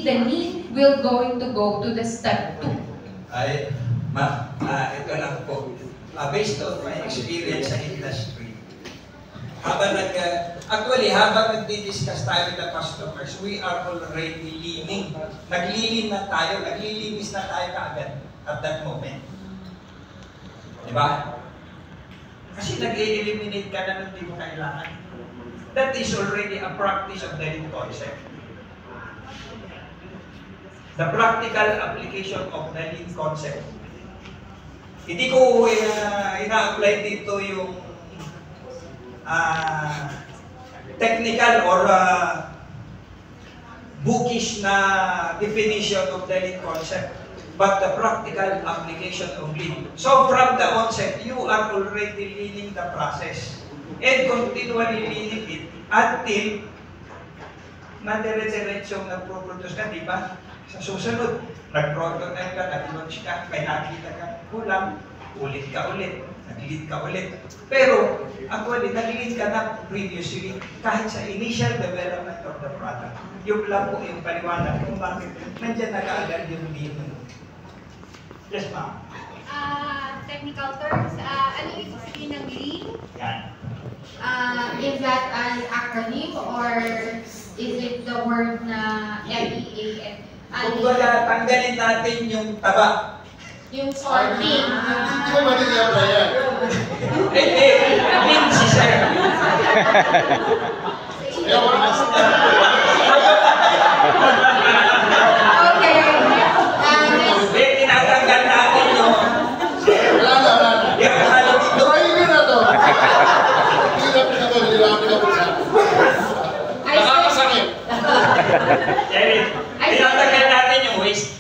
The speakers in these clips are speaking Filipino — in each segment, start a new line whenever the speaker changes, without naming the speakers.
the need will going to go to the step 2?
Ay, ito lang po. Based on my experience sa industry, habang nagdi-discuss tayo with the customers, we are already leaning. Naglilin na tayo, naglilinis na tayo kaagad at that moment. Diba? Kasi nag-eliminate ka na ng hindi mo kailangan. That is already a practice of the lean concept. The practical application of the lean concept. Hindi ko ina-apply dito yung technical or bookish na definition of the lean concept, but the practical application of lean. So from the onset, you are already leaning the process and continually leaning it until dire-diretsong nagpo-produce ka, di ba? Sa susunod, nag-prototype ka, nag-launch ka, may nakita ka, kulang, ulit ka ulit, nag-lead ka ulit. Pero, actually, nag-lead ka na previously kahit sa initial development of the product. Yung lang po yung paliwanag kung bakit nandiyan na kaagad yung lead. Yes, ma'am.
Technical terms, ano yung sabihin ng lean?
Yan.
Is that an acronym or is it the word na LEAN?
Kung wala, tanggalin natin yung taba.
Yung sorting.
Hindi mo ba nila yan?
Lean si sir.
Okay.
Tinatanggal natin yung...
Wala na.
Yung halo dito.
Try nyo na to. Hindi na po siya. Nakakasakit.
Tinatanggal natin yung waste.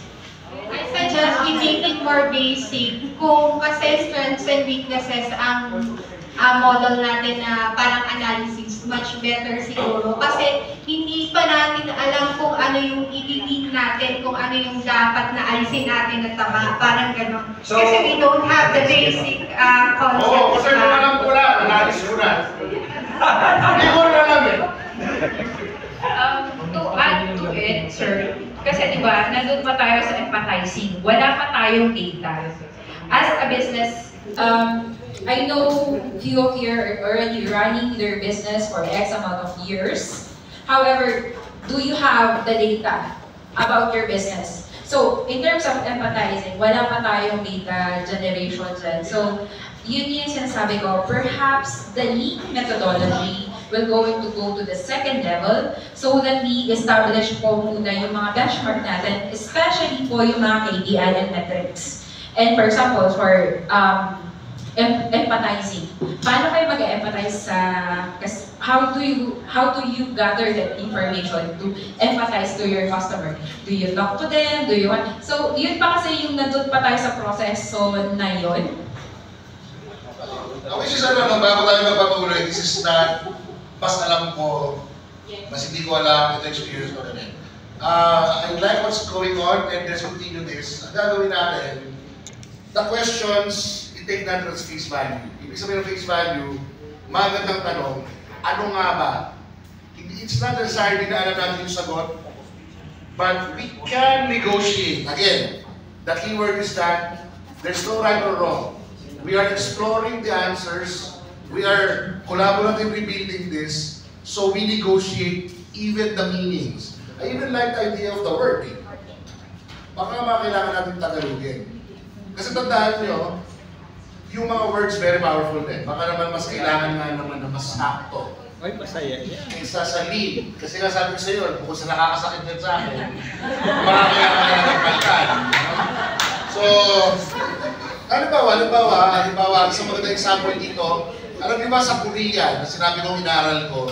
I suggest we make it more basic. Kung kasi strengths and weaknesses ang model natin na parang analysis, much better siguro. Kasi hindi pa natin alam kung ano yung i-lean natin, kung ano yung dapat na alisin natin na tama. Parang gano'n.
So,
kasi we don't have the basic concept.
Oo, kasi kung alam ko na, analysis ko na. Hindi ko na alam eh.
To add to it, sir, kasi diba, nandun pa tayo sa empathizing. Wala pa tayong data. As a business, I know few of you are already running their business for X amount of years. However, do you have the data about your business? So, in terms of empathizing, wala pa tayong data generation dyan. So, yun yung sinasabi ko, perhaps the lean methodology will going to go to the second level so that we establish po muna yung mga benchmark natin, especially po yung mga KPI and metrics. And for example, for empathizing. Paano kayo mag-empathize sa, how do you gather that information to empathize to your customer? Do you talk to them? Do you want? So, yun pa kasi yung nandun pa tayo sa proseso na yun.
Which is ano, bago tayo magpapatuloy, this is not, mas alam ko, mas hindi ko alam, ito experience ko rin. I like what's going on and let's continue this. Ang gagawin natin, the questions, i-take natin as face value. Ibig sabihin ng face value, magandang tanong, ano nga ba? It's not necessarily na alam natin yung sagot, but we can negotiate. Again, the key word is that there's no right or wrong. We are exploring the answers. We are collaboratively building this, so we negotiate even the meanings. I even like the idea of the word. Baka kailangan natin tagalogin. Kasi tandaan nyo, yung mga words very powerful din. Baka naman mas kailangan nga naman na mas sakto.
Ay, masaya yan.
Kaysa sa lean. Kasi nga sabi ko sa iyo, kung sa nakakasakit din sa akin, marami nga mga nagpalitan. So, halimbawa, isang magandang example dito, alam niyo ba sa Korea, na sinabi kong inaral ko,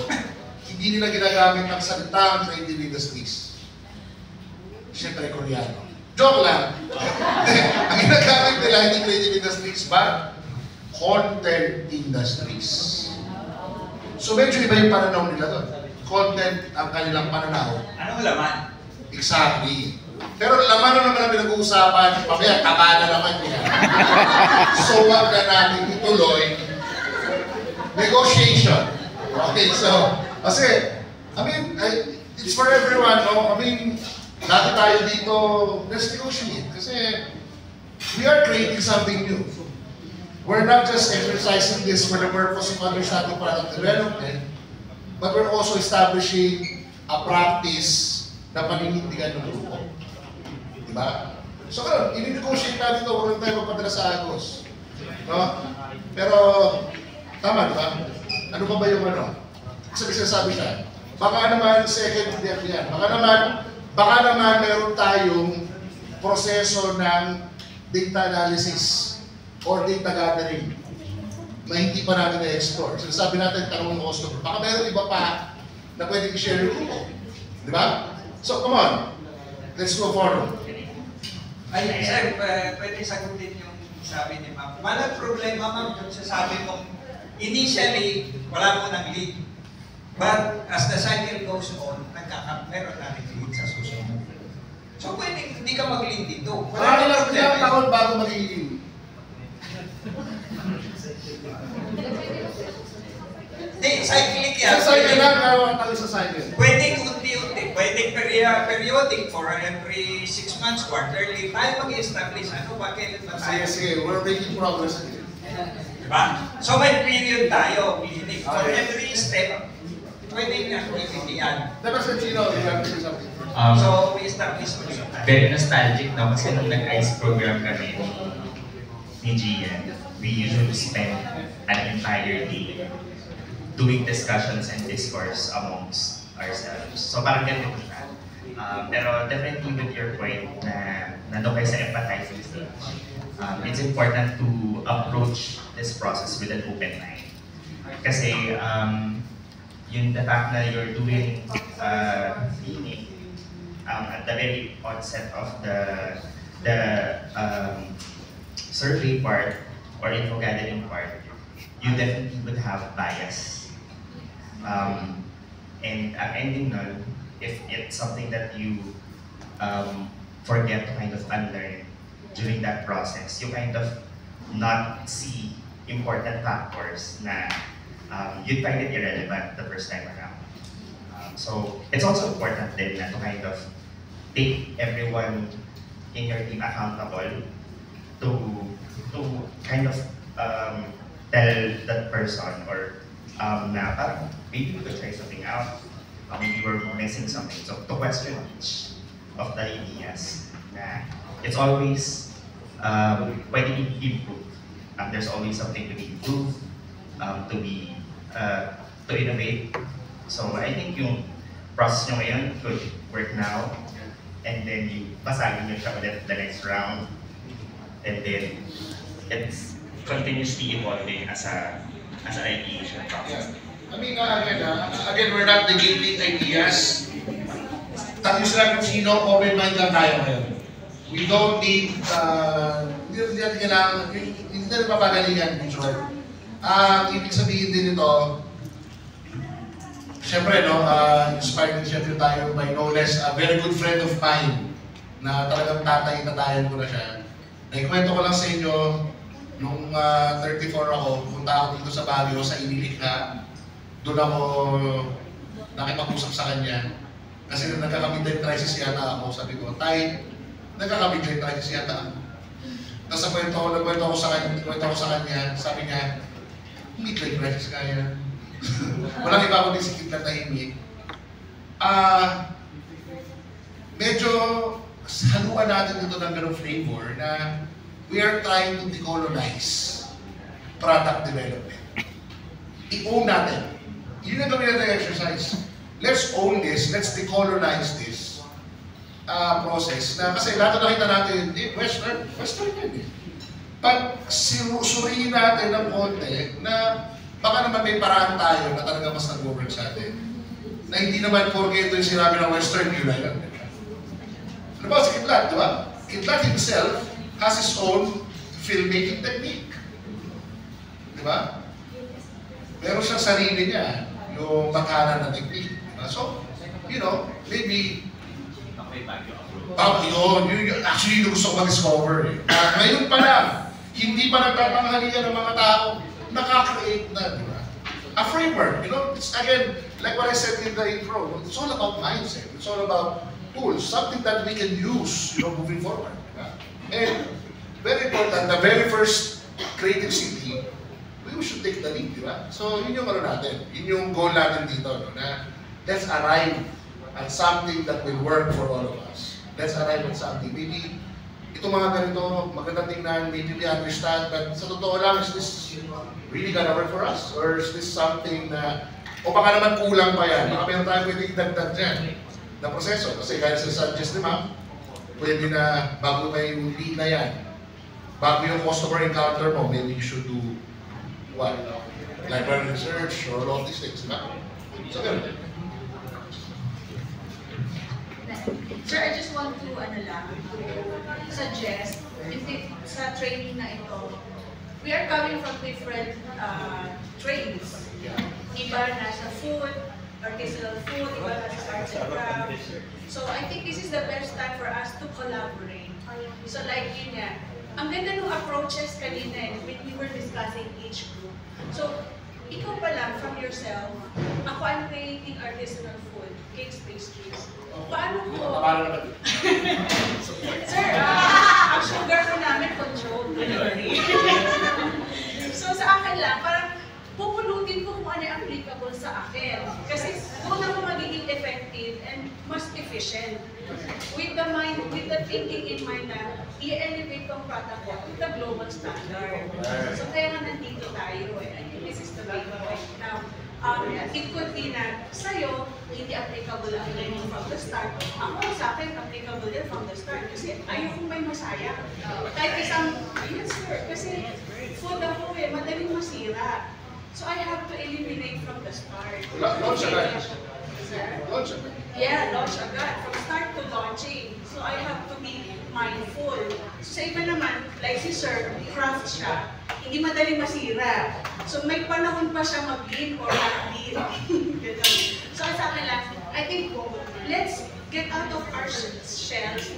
hindi nila ginagamit ang salitang creative industries. Siyempre, Koreano. Joke lang. Ang ginagamit nila hindi creative industries, but content industries. So medyo iba yung pananaw nila doon. Content ang kanilang pananaw.
Anong laman?
Exactly. Pero laman na naman ang pinag-uusapan, pamaya, taba na naman yan. So wag na natin ituloy. Negotiation. Okay, so, kasi, I mean, it's for everyone, no? I mean, Dati tayo dito, let's negotiate. Kasi we are creating something new. We're not just exercising this for the purpose of understanding product development, but we're also establishing a practice na paninindigan ng grupo. Diba? So karon, i-negotiate natin ito, huwag tayo magpadala sa Agos. No? Pero, tama, diba? Ano ba yung ano? Kasi sinasabi siya, baka naman second step yan. Baka naman meron tayong proseso ng data analysis or data gathering na hindi pa natin na-explore. Sinasabi natin, tanong ng customer, baka meron iba pa na pwedeng i-share yung grupo. Diba? So, come on. Let's go forward.
Ay, sir, pwede sagutin yung sabi ni ma'am. Walang problema, ma'am, yung sasabi mo, initially, wala mo ng lead. But as the cycle goes on, meron na rin lead sa susunod. So, pwede hindi ka mag-lead dito.
Wala ilang taon bago magiging.
Hindi, cyclic yan.
Sa cycle lang, meron tayo sa cycle.
Pwedeng unti-unti. Pwedeng periodic for every 6 months, quarterly. Tayo mag-establish. Ano ba? Kailan ba tayo?
Sige, we're making progress again.
Diba? So may period tayo. For every step, pwedeng activity yan.
Diba sa Chino, you have to do something.
So we establish ulit.
Very nostalgic na kasi nung nag-ICE program kami ni Gian, we usually spend an entire day doing discussions and discourse amongst ourselves. So parang ganito siya. Pero definitely with your point na nandun kayo sa empathizing stage, it's important to approach this process with an open mind. Kasi yung the fact na you're doing meaning at the very onset of the survey part or info gathering part, you definitely would have bias. And ang ending nun, if it's something that you forget to kind of unlearn during that process, you kind of not see important factors na you'd find it irrelevant the first time around. So it's also important then na to kind of take everyone in your team accountable to kind of tell that person or na parang maybe we could try something out, maybe we're missing something. So to question each of the ideas na it's always pwede i-improve. There's always something to be improved, to innovate. So I think yung process nyo ngayon could work now, and then you basagin nyo siya ulit the next round, and then it's continuously evolving as an ideation process.
I mean, again, we're not negating ideas. Tayo sila kung sino, open mind lang tayo ngayon. We don't need, hindi natin kailangan, hindi natin papagalingan, in short. Ibig sabihin din ito, siyempre, no, inspired din siyempre tayo by no less a very good friend of mine na talagang tatay na tayo ko na siya. Naikwento ko lang sa inyo, nung 34 ako, punta ako dito sa Baguio, sa Inilikha. Doon ako nakipag-usap sa kanya. Kasi nagkaka-midlife crisis yata ako. Sabi ko, Tay, nagkaka-midlife crisis yata ako. Tapos nagkwento ako sa kanya, sabi niya, midlife crisis kaya. Walang iba kundi si Kidlat tahimik. Medyo haluan natin dito ng ganong flavor na we are trying to decolonize product development. I-own natin. Yun ang gawin natin exercise. Let's own this, let's decolonize this process. Na, kasi lahat na nakita natin, Western yan eh. But suriin natin ng konti na baka naman may paraan tayo na talaga mas nag-work sa atin. Na hindi naman porke ito yung sinabi ng Western yun na yan. Ano ba si Kidlat, di ba? Kidlat himself has his own filmmaking technique. Di ba? Meron siyang sarili niya, yung makanan na technique. Diba? So, you know, maybe yun, actually yung gusto ko mag-discover eh. Ngayon pa lang, hindi pa nagtatanghalian ng mga tao, nakaka-create na, di ba? A framework, you know, it's again, like what I said in the intro, it's all about mindset. It's all about tools, something that we can use, moving forward. And very important, the very first creative city, we should take the lead, di ba? So yun yung natin, yun yung goal natin dito, na let's arrive at something that will work for all of us. Let's arrive at something. Maybe itong mga ganito, magandang tingnan, maybe we understand, but sa totoo lang, is this really gonna work for us? Or is this something na, o baka naman kulang pa yan, baka meron tayo pwedeng dagdag dyan na proseso. Kasi kaya suggest ni ma'am, pwede na, bago tayo yung lead na yan, bago yung customer encounter mo, maybe you should do what? Library research or all these things, diba? So, ganun.
Sir, I just want to suggest, sa training na ito, we are coming from different trades. Iba nasa food, artisanal food, iba nasa arts and crafts. So I think this is the best time for us to collaborate. So like yun nga, ang ganda ng approaches kanina when we were discussing each group. So, ikaw pa lang from yourself, ako I'm creating artisanal food, cakes, pastries. Paano ko? Sir, ang sugar ko namin controlled. So sa akin lang, parang pupulutin ko kung ano yung applicable sa akin. Kasi doon ako magiging effective and mas efficient. With the thinking in mind na i-elevate tong product ko to the global standard. So kaya nga nandito tayo eh. I think this is the main point. Now, it could be na sa'yo, hindi applicable ang learning from the start. Ako sa akin, applicable din from the start. Kasi ayokong may masaya. Kahit isang, yes sir, kasi food ako eh, madaling masira. So I have to eliminate from the start.
Launch agad.
Sir?
Launch agad.
Yeah, launch agad. From start to launching. So I have to be mindful. So sa iba naman, like si Sir, craft siya, hindi madaling masira. So may panahon pa siya mag-lean or not-lean. So sa akin lang, I think let's get out of our shells.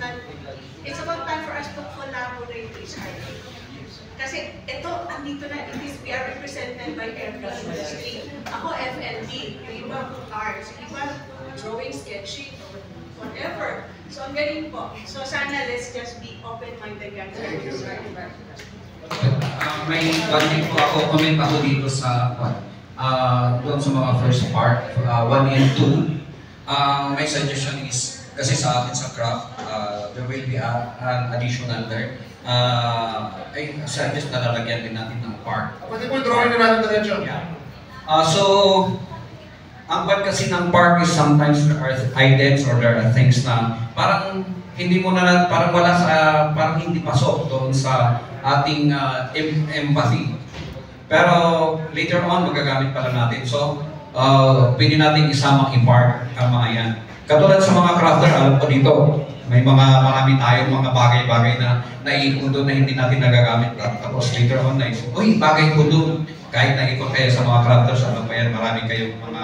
It's about time for us to collaborate with each other. Kasi ito, andito na, we are represented by every industry. Ako, FNB, yung iba arts, yung iba drawing, sketching, whatever. So ang galing po. So sana let's just be open-minded guys.
May one thing po ako, comment ako dito sa doon sa mga first part, 1 and 2. My suggestion is, kasi sa akin sa craft, there will be an additional there. I suggest na lalagyan din natin ng park.
Pwede po drawing na natin diretso.
Yeah. So, ang bad kasi ng park is sometimes there are items or there are things na parang hindi mo na, parang wala sa, parang hindi pasok doon sa ating empathy. Pero later on, magagamit pala natin. So, pwede natin isamang i-park ang mga yan. Katulad sa mga crafter, alam ko dito, may marami tayong mga bagay-bagay na naiipon doon na hindi natin nagagamit. Tapos later on, naisip, uy, bagay ko doon. Kahit naikot kayo sa mga crafters, alam pa yan, marami kayong mga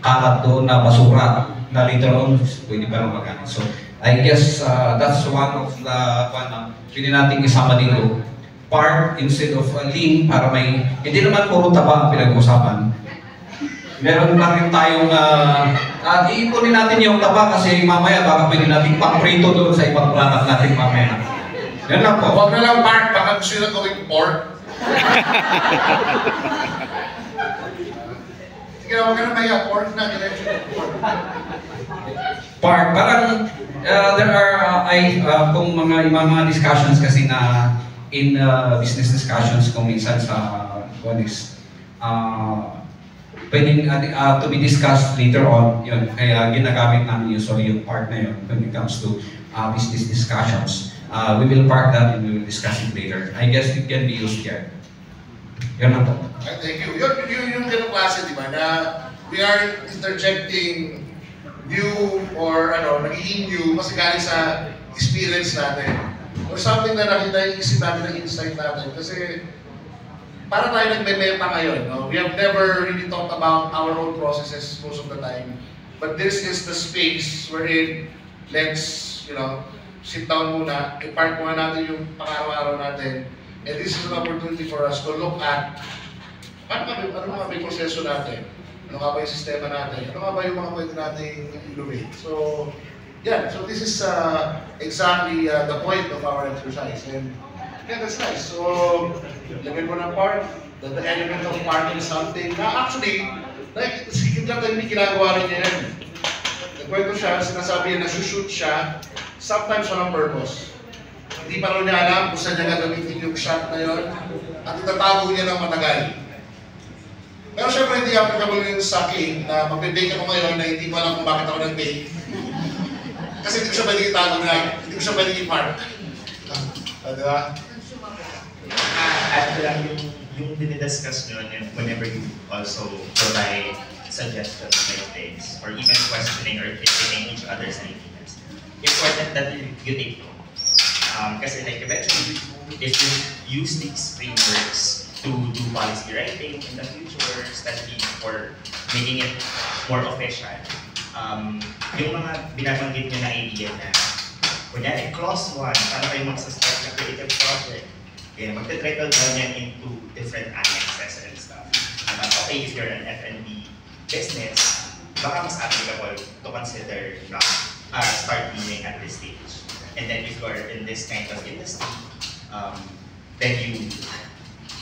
kalat doon na basura na later on, pwede pa lang magamit. So, I guess that's one of the pwede natin isama dito. Part instead of lean para may, hindi naman puro taba ang pinag-usapan. Meron na rin tayong, iipunin natin yung taba kasi mamaya baka pwede natin pang-prito doon sa ibang product natin mamaya. Yan lang po.
Huwag na lang Mark, baka gusto na gawing pork. Sige na, huwag ka na maya, pork na, diretso na pork.
Park, parang there are, kung mga discussions kasi na in business discussions kung minsan sa pwedeng to be discussed later on, yun, kaya ginagamit namin usually yung part na yun when it comes to business discussions. We will park that and we will discuss it later. I guess it can be used here. Yun lang po.
Thank you. Yung ganong klase, di ba, na we are interjecting new or nagiging new kasi galing sa experience natin. Or something na nakita yung isip natin, ng insight natin. Kasi para tayo nagme-meta ngayon, no? We have never really talked about our own processes most of the time. But this is the space wherein let's, sit down muna, i-park muna natin yung pang-araw-araw natin. And this is an opportunity for us to look at ano nga ba yung proseso natin? Ano nga ba yung sistema natin? Ano nga ba yung mga pwede nating innovate? So, yeah, so this is exactly the point of our exercise. And yeah, that's nice. So, lagyan mo ng part, the element of parking something na actually, like, sikit lang tayo hindi ginagawa rin niya yan. Nagkwento siya, sinasabi niya, nasushoot siya, sometimes walang purpose. Hindi pa rin niya alam kung saan niya gagamitin yung shot na yun, at itatago niya ng matagal. Pero syempre hindi applicable yung sa akin na magbe-bake ako ngayon na hindi ko alam kung bakit ako nag-bake. Kasi hindi ko siya pwedeng itago na, hindi ko siya pwedeng i-mark. Diba?
At lang yung dinidiscuss nyo and whenever you also provide suggestions like this, or even questioning or critiquing each other's ideas, important that you take note. Kasi like eventually, if you use these frameworks to do policy writing in the future, especially for making it more official, yung mga binabanggit nyo na idea na, kunyari, clause 1, paano kayo magsastart na creative project? Okay, magte-trickle down yan into different annexes and stuff. Okay, if you're an F&B business, baka mas applicable to consider start doing at this stage. And then if you're in this kind of industry, then you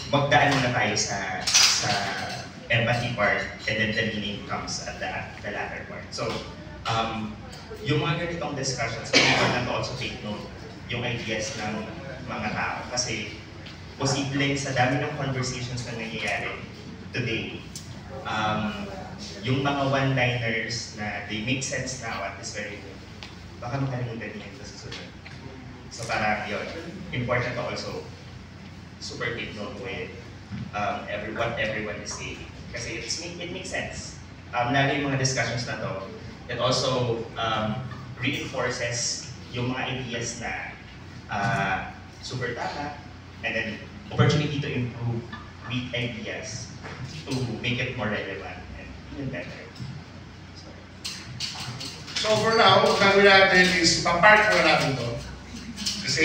magdaan muna tayo sa empathy part, and then the meaning comes at the latter part. So, yung mga ganitong discussions, important to also take note yung ideas ng mga tao. Kasi, posibleng sa dami ng conversations na nangyayari today, yung mga one-liners na they make sense now at this very moment, baka makalimutan niya sa susunod. So parang yun, important to also super take note with what everyone is saying. Kasi it makes sense. Lalo yung mga discussions na to, it also reinforces yung mga ideas na super tama, and then opportunity to improve weak ideas to make it more relevant and even better.
So for now, ang gagawin natin is papark muna natin to. Kasi,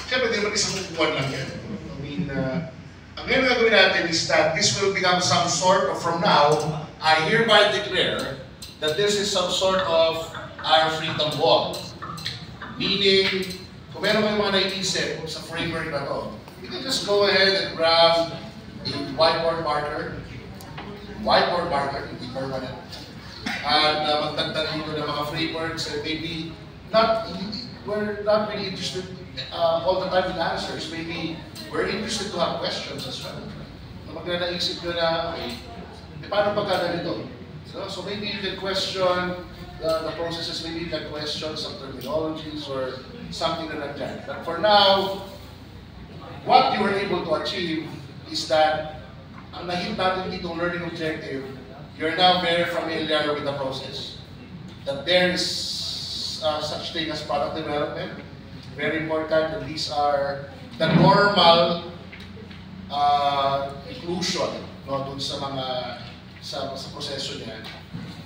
siyempre, di ba isang buwan lang yan. I mean, ang ngayon gagawin natin is that this will become some sort of, from now, I hereby declare that this is some sort of our freedom wall. Meaning, kung meron kayong mga naiisip sa framework na to, you can just go ahead and grab a whiteboard marker, hindi permanent, and magdagdag dito ng mga frameworks, and maybe we're not really interested all the time in answers. Maybe we're interested to have questions as well. Naisip nyo na, okay, paano pagka ganito? So maybe you can question the processes, maybe you can question some terminologies or something like that. But for now, what you were able to achieve is that ang nahit natin dito learning objective, you're now very familiar with the process. That there is such thing as product development, very important, and these are the normal inclusion dun sa mga sa proseso niya.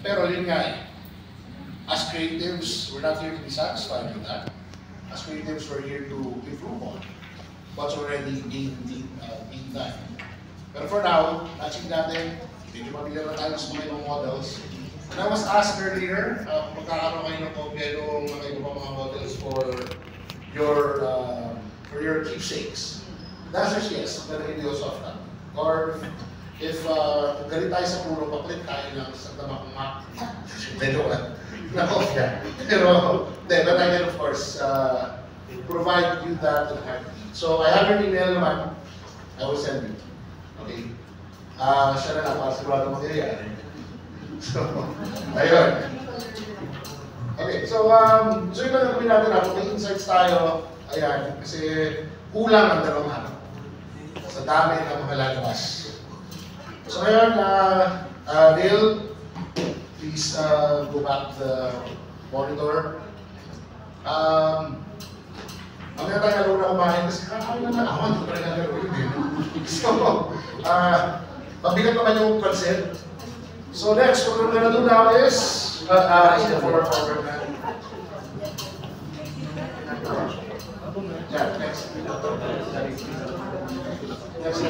Pero yun nga, as creatives, we're not here to be satisfied with that. As creatives, we're here to improve on what's already being done. Pero for now, natin natin, medyo mabigyan na tayo sa mga ibang models. And I was asked earlier, magkakaroon kayo ng kopya yung mga ibang mga models for your keepsakes. The answer is yes, I'm gonna give you a soft copy. Or if galit tayo sa puro, paklit tayo ng sa tamang map. Pero na kopya. Pero, but I can of course provide you that in hand. So I have your email naman. I will send you. Okay. Siya na lang, para sigurado mangyayari. So, ayun. Okay, so yun lang gawin natin ako. May insights tayo. Ayan, kasi kulang ang dalawang araw. Sa dami ng mga lalabas. So ngayon, Dale, please go back to the monitor. Mamaya tayo nalaro na kumain kasi kakain na ako, hindi ko rin nalaro yun. So, mabigat naman yung concept. So next, what we're gonna do now is for overhead. Yeah, next. Next.